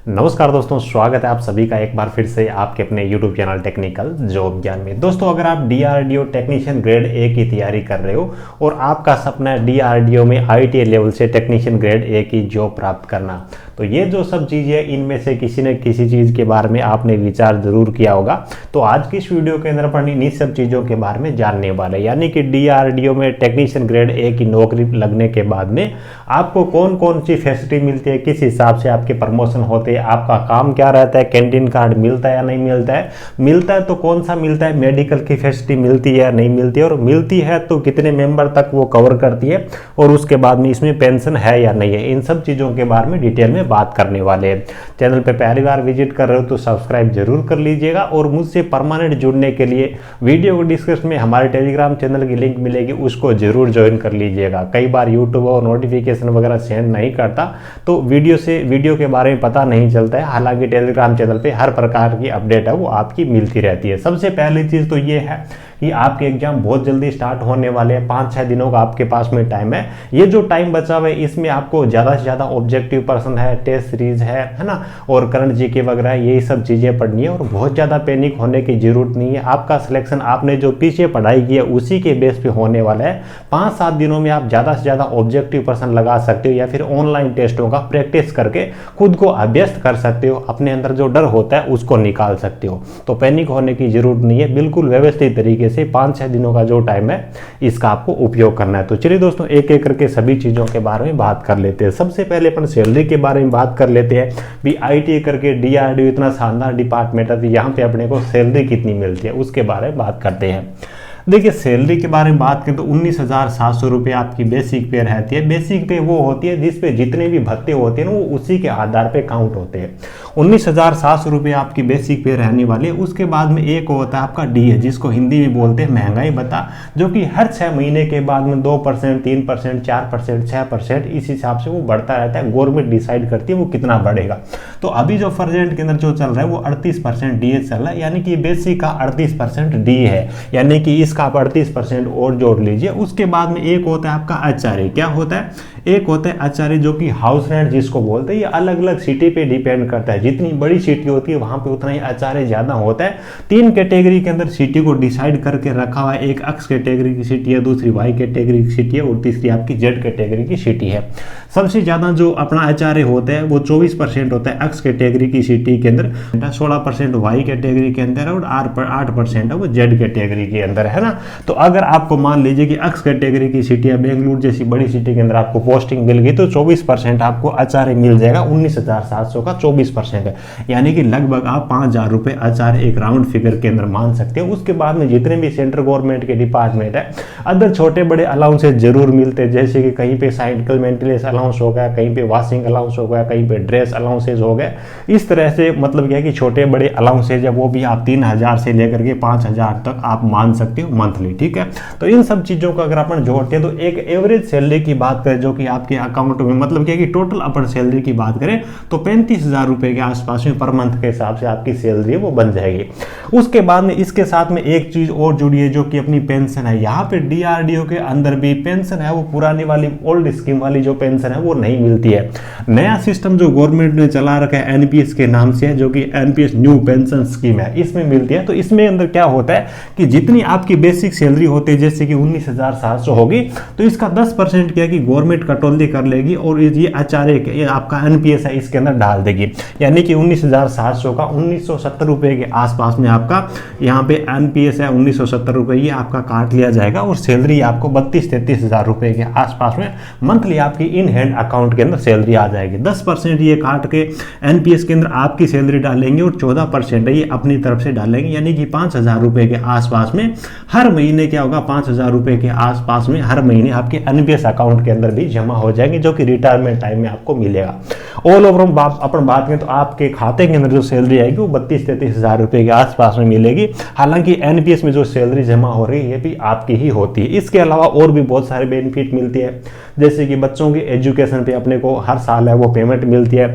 नमस्कार दोस्तों, स्वागत है आप सभी का एक बार फिर से आपके अपने YouTube चैनल टेक्निकल जॉब ज्ञान में। दोस्तों, अगर आप DRDO टेक्नीशियन ग्रेड ए की तैयारी कर रहे हो और आपका सपना है DRDO में ITA लेवल से टेक्नीशियन ग्रेड ए की जॉब प्राप्त करना, तो ये जो सब चीज़ें हैं इनमें से किसी न किसी चीज़ के बारे में आपने विचार जरूर किया होगा। तो आज की इस वीडियो के अंदर अपन इन सब चीज़ों के बारे में जानने वाले हैं, यानी कि DRDO में टेक्नीशियन ग्रेड ए की नौकरी लगने के बाद में आपको कौन कौन सी फैसिलिटी मिलती है, किस हिसाब से आपके प्रमोशन होते हैं, आपका काम क्या रहता है, कैंटीन कार्ड मिलता है या नहीं मिलता है तो कौन सा मिलता है, मेडिकल की फैसिलिटी मिलती है या नहीं मिलती है, और मिलती है तो कितने मेंबर तक वो कवर करती है, और उसके बाद में इसमें पेंशन है या नहीं है, इन सब चीज़ों के बारे में डिटेल में बात करने वाले हैं। चैनल पे पहली बार विजिट कर रहे हो तो सब्सक्राइब जरूर कर लीजिएगा, और मुझसे परमानेंट जुड़ने के लिए वीडियो को डिस्क्रिप्शन में हमारे टेलीग्राम चैनल की लिंक मिलेगी, उसको जरूर ज्वाइन कर लीजिएगा। कई बार यूट्यूब और नोटिफिकेशन वगैरह सेंड नहीं करता तो वीडियो के बारे में पता नहीं चलता है। हालांकि टेलीग्राम चैनल पे हर प्रकार की अपडेट है वो आपकी मिलती रहती है। सबसे पहली चीज़ तो ये है कि आपके एग्जाम बहुत जल्दी स्टार्ट होने वाले हैं, 5-6 दिनों का आपके पास में टाइम है। ये जो टाइम बचा हुआ है इसमें आपको ज़्यादा से ज़्यादा ऑब्जेक्टिव पर्सन है, टेस्ट सीरीज है ना, और करंट जीके वगैरह यही सब चीज़ें पढ़नी है, और बहुत ज़्यादा पैनिक होने की जरूरत नहीं है। आपका सिलेक्शन आपने जो पीछे पढ़ाई की है उसी के बेस पे होने वाला है। 5-7 दिनों में आप ज़्यादा से ज़्यादा ऑब्जेक्टिव पर्सन लगा सकते हो, या फिर ऑनलाइन टेस्टों का प्रैक्टिस करके खुद को अभ्यस्त कर सकते हो, अपने अंदर जो डर होता है उसको निकाल सकते हो। तो पैनिक होने की जरूरत नहीं है, बिल्कुल व्यवस्थित तरीके से 5-6 दिनों का जो टाइम है इसका आपको उपयोग करना है। तो चलिए दोस्तों, एक एक करके सभी चीज़ों के बारे में बात कर लेते हैं। सबसे पहले अपन सैलरी के बारे में बात कर लेते हैं। भी ITA करके DRDO इतना शानदार डिपार्टमेंट है, तो यहाँ पे अपने को सैलरी कितनी मिलती है उसके बारे में बात करते हैं। देखिए, सैलरी के बारे में बात करें तो 19,700 रुपये आपकी बेसिक पे रहती है। बेसिक पे वो होती है जिसपे जितने भी भत्ते होते हैं ना वो उसी के आधार पे काउंट होते हैं। 19,700 रुपये आपकी बेसिक पे रहने वाली है। उसके बाद में एक होता है आपका DA, जिसको हिंदी में बोलते हैं महंगाई भत्ता, जो कि हर 6 महीने के बाद में 2%, 3%, 4%, 6% इस हिसाब से वो बढ़ता रहता है। गवर्नमेंट डिसाइड करती है वो कितना बढ़ेगा। तो अभी जो प्रेजेंट के अंदर जो चल रहा है वो 38% DA चल रहा है, यानी कि बेसिक का 38% DA है, यानी कि इसका आप 38% और जोड़ लीजिए। उसके बाद में एक होता है आपका आचार्य। क्या होता है? एक होता है आचार्य जो कि हाउस रेंट जिसको बोलते हैं। ये अलग अलग सिटी पे डिपेंड करता है, जितनी बड़ी सिटी होती है वहां पे उतना ही आचार्य ज्यादा होता है। 3 कैटेगरी के अंदर सिटी को डिसाइड करके रखा हुआ है। एक X कैटेगरी की सिटी है, दूसरी Y कैटेगरी की सिटी है, और तीसरी आपकी Z कैटेगरी की सिटी है। सबसे ज्यादा जो अपना आचार्य होता है वो 24% होता है X कैटेगरी की सिटी के अंदर, 16% Y कैटेगरी के अंदर, और 8% है वो Z कैटेगरी के अंदर, है ना। तो अगर आपको मान लीजिए कि X कैटेगरी की सिटी है, बेंगलुरु जैसी बड़ी सिटी के अंदर आपको पोस्टिंग मिल गई, तो 24% आपको आचार्य मिल जाएगा। 19,700 का 24% है, यानी कि लगभग आप 5,000 रुपये आचार्य एक राउंड फिगर के अंदर मान सकते हो। उसके बाद में जितने भी सेंट्रल गवर्नमेंट के डिपार्टमेंट है, अदर छोटे बड़े अलाउंसेस जरूर मिलते हैं, जैसे कि कहीं पे साइकिल मेंटेनेंस अलाउंस हो गया, कहीं पे वॉशिंग अलाउंस हो गया, कहीं पे ड्रेस अलाउंसेज हो गए। इस तरह से मतलब क्या है कि छोटे बड़े अलाउंसेज है वो भी आप 3,000 से लेकर के 5,000 तक आप मान सकते हो मंथली, ठीक है। तो इन सब चीजों को अगर अपन जोड़ते हैं तो एक एवरेज सैलरी की बात करें जो कि आपके अकाउंट में मतलब क्या है कि टोटल अपन सैलरी की बात करें तो 35,000 रुपए के आसपास में पर मंथ के हिसाब से आपकी सैलरी वो बन जाएगी। उसके बाद में इसके साथ में एक चीज और जुड़ी है जो कि अपनी पेंशन है। यहाँ पे DRDO के अंदर भी पेंशन है वो पुरानी वाली ओल्ड स्कीम वाली जो पेंशन है वो नहीं मिलती है। नया सिस्टम जो गवर्नमेंट ने चला रखा है NPS के नाम से है, जो कि NPS न्यू पेंशन स्कीम है, इसमें मिलती है। तो इसमें अंदर क्या होता है कि जितनी आपकी बेसिक सैलरी होती है, जैसे कि 19,700 होगी, तो इसका 10% क्या है कि गवर्नमेंट कटौती कर लेगी, और ये आचार्य ये आपका NPS है इसके अंदर डाल देगी, यानी कि 19,700 का 1970 रुपए के आसपास में आपका यहाँ पे NPS है 1970 रुपए, ये आपका काट लिया जाएगा, और सैलरी आपको 32-33,000 रुपए के आसपास में मंथली आपकी इन हैंड अकाउंट के अंदर सैलरी आ जाएगी। 10% ये काट के NPS के अंदर आपकी सैलरी डालेंगे, और 14% ये अपनी तरफ से डालेंगे, यानी कि 5,000 रुपए के आसपास में हर महीने क्या होगा, 5,000 रुपए के आसपास में हर महीने आपके NPS अकाउंट के अंदर भी जमा हो जाएंगे, जो कि रिटायरमेंट टाइम में आपको मिलेगा। ऑल ओवर अपन बात करें तो आपके खाते के अंदर जो सैलरी आएगी वो 32-33,000 रुपए के आसपास में मिलेगी। हालांकि NPS में जो सैलरी जमा हो रही है ये भी आपकी ही होती है। इसके अलावा और भी बहुत सारे बेनिफिट मिलते हैं, जैसे कि बच्चों के एजुकेशन पे अपने को हर साल है वो पेमेंट मिलती है।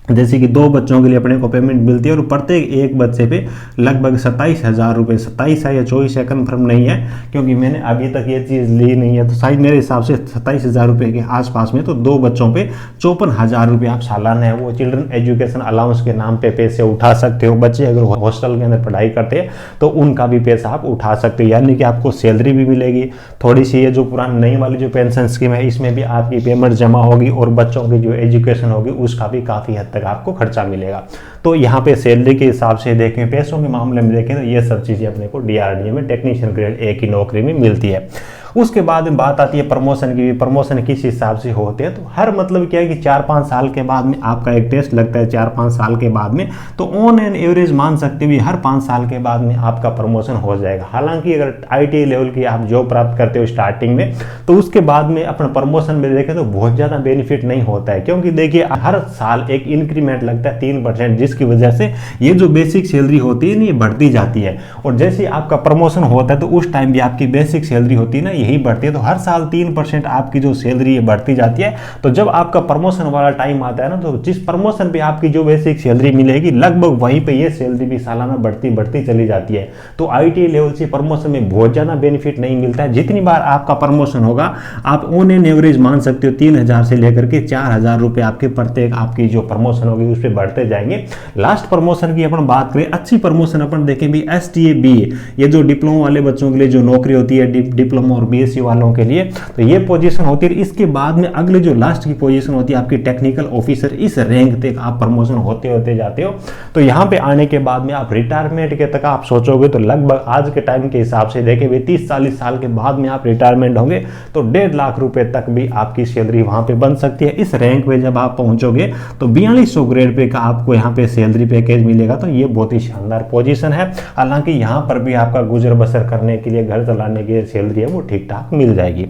जैसे कि 2 बच्चों के लिए अपने को पेमेंट मिलती है और प्रत्येक एक बच्चे पे लगभग 27,000 रुपये, 27 है या 24 है कन्फर्म नहीं है क्योंकि मैंने अभी तक ये चीज़ ली नहीं है, तो शायद मेरे हिसाब से 27,000 रुपये के आसपास में। तो 2 बच्चों पे 54,000 रुपये आप सालाना है वो चिल्ड्रन एजुकेशन अलाउंस के नाम पे पैसे उठा सकते हो। बच्चे अगर हॉस्टल के अंदर पढ़ाई करते हैं तो उनका भी पैसा आप उठा सकते हो, यानी कि आपको सैलरी भी मिलेगी थोड़ी सी। ये जो पुरानी नई वाली जो पेंशन स्कीम है इसमें भी आपकी पेमेंट जमा होगी और बच्चों की जो एजुकेशन होगी उसका भी काफ़ी हद तक आपको खर्चा मिलेगा। तो यहाँ पे सैलरी के हिसाब से देखें, पैसों के मामले में देखें तो ये सब चीज़ें अपने को डीआरडीओ में टेक्नीशियन ग्रेड ए की नौकरी में मिलती है। उसके बाद में बात आती है प्रमोशन की। प्रमोशन किस हिसाब से होते हैं, तो हर मतलब क्या है कि 4-5 साल के बाद में आपका एक टेस्ट लगता है 4-5 साल के बाद में, तो ऑन एन एवरेज मान सकते हुए हर 5 साल के बाद में आपका प्रमोशन हो जाएगा। हालांकि अगर आईटीआई लेवल की आप जॉब प्राप्त करते हो स्टार्टिंग में तो उसके बाद में अपना प्रमोशन में देखें तो बहुत ज़्यादा बेनिफिट नहीं होता है, क्योंकि देखिए हर साल एक इंक्रीमेंट लगता है 3%, जिसकी वजह से ये जो बेसिक सैलरी होती है ना ये बढ़ती जाती है। और जैसे आपका प्रमोशन होता है तो उस टाइम भी आपकी बेसिक सैलरी होती है ना यही बढ़ती है, तो हर साल 3% आपकी जो सैलरी है बढ़ती जाती है। तो जब आपका प्रमोशन वाला टाइम आता है ना तो जिस प्रमोशन पे आपकी जो बेसिक सैलरी मिलेगी लगभग वहीं पे ये सैलरी भी सालाना बढ़ती बढ़ती चली जाती है। तो आईटीआई लेवल से प्रमोशन में बहुत ज़्यादा बेनिफिट नहीं मिलता है। जितनी बार आपका प्रमोशन होगा आप ऑन एन एवरेज मान सकते हो 3,000 से लेकर के 4,000 रुपये आपके प्रत्येक आपकी जो प्रमोशन होगी उस पर बढ़ते जाएंगे। लास्ट प्रमोशन की अपन बात करें, अच्छी प्रमोशन अपन देखें भी STA BA, ये जो डिप्लोमा वाले बच्चों के लिए जो नौकरी होती है डिप्लोमा और BSc वालों के लिए, तो ये पोजीशन होती है। इसके बाद में अगले जो लास्ट की पोजीशन होती है आपकी टेक्निकल ऑफिसर, इस रैंक तक आप प्रमोशन होते होते जाते हो। तो यहाँ पे आने के बाद में आप रिटायरमेंट के तक आप सोचोगे तो लगभग आज के टाइम के हिसाब से देखें 30-40 साल के बाद में आप रिटायरमेंट होंगे तो 1.5 लाख रुपए तक भी आपकी सैलरी वहां पे बन सकती है। इस रैंक पे जब आप पहुंचोगे तो 4200 ग्रेड पे का आपको यहाँ पे सैलरी पैकेज मिलेगा। तो ये बहुत ही शानदार पोजीशन है। हालांकि यहाँ पर भी आपका गुजर बसर करने के लिए, घर चलाने के लिए सैलरी है वो ठीक ठाक मिल जाएगी।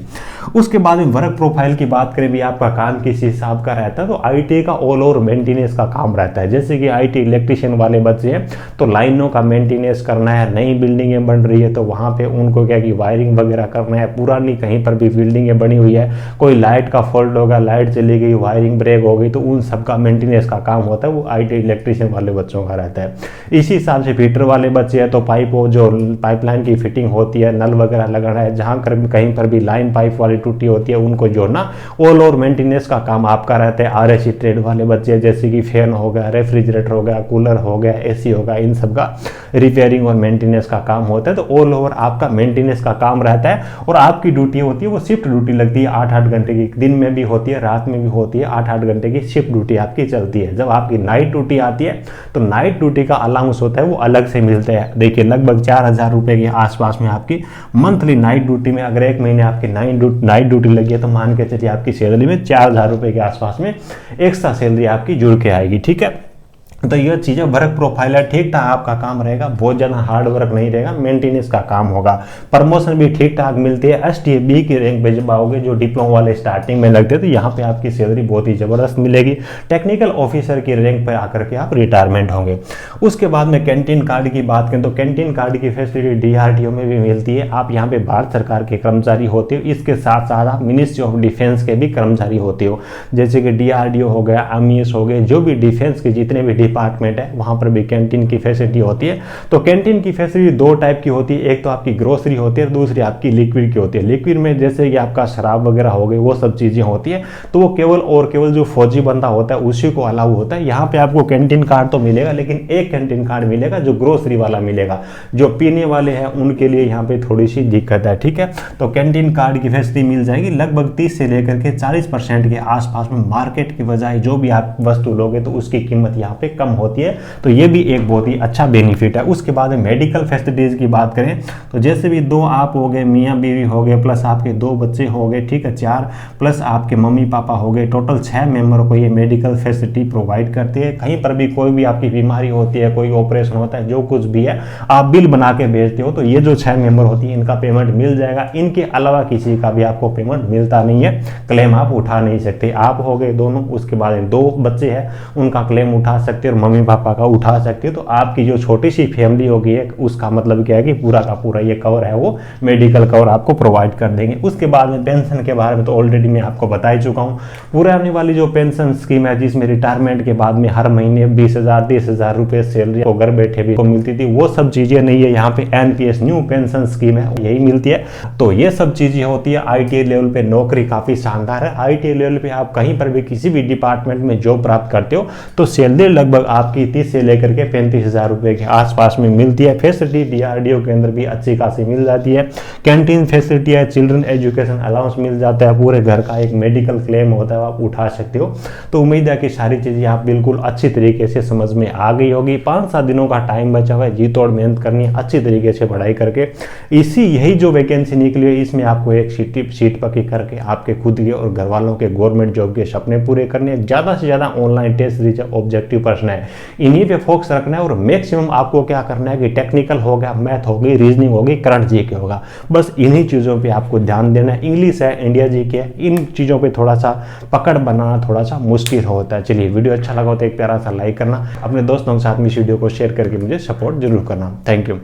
उसके बाद में वर्क प्रोफाइल की बात करें भी आपका काम किस हिसाब का रहता है, तो आईटी का ऑल ओवर मेंटेनेंस का काम रहता है। जैसे कि आईटी इलेक्ट्रिशियन वाले बच्चे हैं तो लाइनों का मेंटेनेंस करना है, नई बिल्डिंगें बन रही है तो वहां पे उनको क्या कि वायरिंग वगैरह करना है, पुरानी कहीं पर भी बिल्डिंगें बनी हुई है, कोई लाइट का फॉल्ट होगा, लाइट चली गई, वायरिंग ब्रेक हो गई, तो उन सब का मेंटेनेंस का काम होता है वो आईटी इलेक्ट्रिशियन वाले बच्चों का रहता है। इसी हिसाब से फिटर वाले बच्चे हैं तो जो पाइपलाइन की फिटिंग होती है, नल वगैरह लगाना है, जहां कहीं पर भी लाइन पाइप वाली टूटी होती है उनको जोड़ना, ऑल ओवर मेंटेनेंस का काम आपका रहता है। आरएसी ट्रेड वाले बच्चे जैसे कि फैन हो गया, रेफ्रिजरेटर हो गया, कूलर हो गया, एसी हो गया, इन सब का रिपेयरिंग और मेंटेनेंस का काम होता है। तो ऑल ओवर आपका मेंटेनेंस का काम रहता है। और आपकी ड्यूटी होती है वो शिफ्ट ड्यूटी लगती है 8-8 घंटे की, दिन में भी होती है, रात में भी होती है, 8-8 घंटे की शिफ्ट ड्यूटी आपकी चलती है। जब आपकी नाइट ड्यूटी आती है तो नाइट ड्यूटी का अलाउंस होता है वो अलग से मिलता है। देखिए लगभग 4,000 रुपए के आसपास में आपकी मंथली नाइट ड्यूटी में, अगर एक महीने आपकी नाइट ड्यूटी लगी है तो मान के चलिए आपकी सैलरी में 4,000 रुपए के आसपास में एक्स्ट्रा सैलरी आपकी जुड़ के आएगी। ठीक है, तो ये चीज़ें वर्क प्रोफाइल है, ठीक ठाक आपका काम रहेगा, बहुत ज़्यादा हार्ड वर्क नहीं रहेगा, मेंटेनेंस का काम होगा। प्रमोशन भी ठीक ठाक मिलती है। STA B की रैंक पे जब आओगे, जो डिप्लोमा वाले स्टार्टिंग में लगते हैं, तो यहाँ पे आपकी सैलरी बहुत ही ज़बरदस्त मिलेगी। टेक्निकल ऑफिसर की रैंक पर आकर के आप रिटायरमेंट होंगे। उसके बाद में कैंटीन कार्ड की बात करें तो कैंटीन कार्ड की फैसिलिटी DRDO में भी मिलती है। आप यहाँ पे भारत सरकार के कर्मचारी होते हो, इसके साथ साथ आप मिनिस्ट्री ऑफ डिफेंस के भी कर्मचारी होते हो, जैसे कि DRDO हो गया, MES हो गए, जो भी डिफेंस के जितने भी डिपार्टमेंट है वहां पर भी कैंटीन की फैसिलिटी होती है। तो कैंटीन की फैसिलिटी 2 टाइप की होती है, एक तो आपकी ग्रोसरी होती है, दूसरी आपकी लिक्विड की होती है। लिक्विड में जैसे कि आपका शराब वगैरह हो गई, वो सब चीजें होती है, तो वो केवल जो फौजी बंदा होता है उसी को अलाउ होता है। यहाँ पे आपको कैंटीन कार्ड तो मिलेगा, लेकिन एक कैंटीन कार्ड मिलेगा जो ग्रोसरी वाला मिलेगा। जो पीने वाले हैं उनके लिए यहाँ पे थोड़ी सी दिक्कत है। ठीक है, तो कैंटीन कार्ड की फैसिलिटी मिल जाएगी। लगभग 30 से लेकर के 40% के आसपास में मार्केट की बजाय जो भी आप वस्तु लोगे तो उसकी कीमत यहाँ पे कम होती है। तो ये भी एक बहुत ही अच्छा बेनिफिट है। उसके बाद मेडिकल फैसिलिटीज की बात करें तो जैसे भी 2 आप हो गए, मियाँ बीवी हो गए, प्लस आपके 2 बच्चे हो गए, ठीक है 4, प्लस आपके मम्मी पापा हो गए, टोटल 6 मेंबर को ये मेडिकल फैसिलिटी प्रोवाइड करती है। कहीं पर भी कोई भी आपकी बीमारी होती है, कोई ऑपरेशन होता है, जो कुछ भी है आप बिल बना के भेजते हो तो ये जो 6 मेंबर होती है इनका पेमेंट मिल जाएगा। इनके अलावा किसी का भी आपको पेमेंट मिलता नहीं है, क्लेम आप उठा नहीं सकते। आप हो गए दोनों, उसके बाद 2 बच्चे हैं उनका क्लेम उठा सकते हो। सकते हो और मम्मी पापा का उठा सकते हो। तो आपकी जो छोटी सी फैमिली होगी उसका मतलब क्या है कि पूरा का पूरा ये कवर है वो मेडिकल कवर आपको प्रोवाइड कर देंगे। उसके बाद में पेंशन के बारे में तो ऑलरेडी मैं आपको बता ही चुका हूँ। पूरे आने वाली जो पेंशन स्कीम है जिसमें रिटायरमेंट के बाद में हर महीने 20,000 30,000 रुपये सैलरी को घर बैठे भी मिलती थी, वो सब चीजें नहीं है। यहाँ पे एनपीएस न्यू पेंशन स्कीम है यही मिलती है। तो ये सब चीजें होती है। आईटीआई लेवल पे नौकरी काफी शानदार है। आईटीआई लेवल पे आप कहीं पर भी किसी भी डिपार्टमेंट में जॉब प्राप्त करते हो तो सैलरी लगभग आपकी 30 से लेकर के 35,000 रुपए के आसपास में मिलती है। फैसिलिटी डीआरडीओ के अंदर भी अच्छी खासी मिल जाती है। कैंटीन फैसिलिटी है, चिल्ड्रन एजुकेशन अलाउंस मिल जाता है, पूरे घर का एक मेडिकल क्लेम होता है आप उठा सकते हो। तो उम्मीद है कि सारी चीजें आप बिल्कुल अच्छी तरीके से समझ में आ गई होगी। 5-7 दिनों का टाइम बचा हुआ है, जी तोड़ मेहनत करनी है अच्छी तरीके से पढ़ाई करके। यही जो वैकेंसी निकली है इसमें आपको एक सीट पक्की करके आपके खुद के और घर वालों के गवर्नमेंट जॉब के सपने पूरे करने हैं। ज्यादा से ज्यादा ऑनलाइन टेस्ट सीरीज ऑब्जेक्टिव प्रश्न है, इन्हीं पे फोकस रखना है। और मैक्सिमम आपको क्या करना है कि टेक्निकल हो गया, मैथ हो गई, रीजनिंग होगी, करंट जीके होगा, बस इन्हीं चीजों पे आपको ध्यान देना है। इंग्लिश है, इंडिया जीके है, इन चीजों पे थोड़ा सा पकड़ बनाना थोड़ा सा मुश्किल होता है। चलिए वीडियो अच्छा लगा तो एक प्यारा सा लाइक करना, अपने दोस्तों के साथ में इस वीडियो को शेयर करके मुझे सपोर्ट जरूर करना। Thank you.